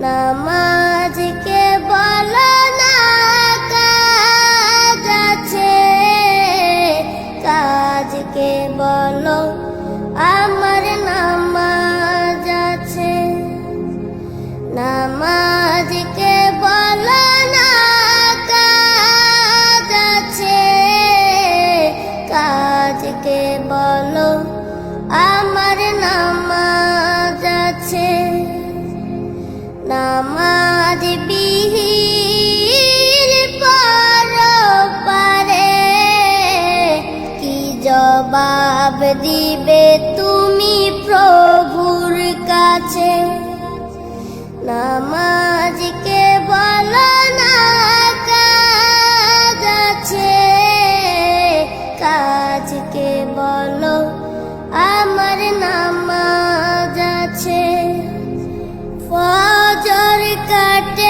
নামাজকে বলো না কাজ আছে, কাজকে বলো আমার নামাজ আছে। নামাজকে বলো না কাজ আছে, কাজকে বলো আমার নামাজ আছে। নামাজ বিহীন পরপারে কি জবাব দিবে তুমি প্রভুর কাছে? নামাজকে বলো না কাজ আছে, কাজকে বলো আমার নামাজ আছে। ফজর কাটে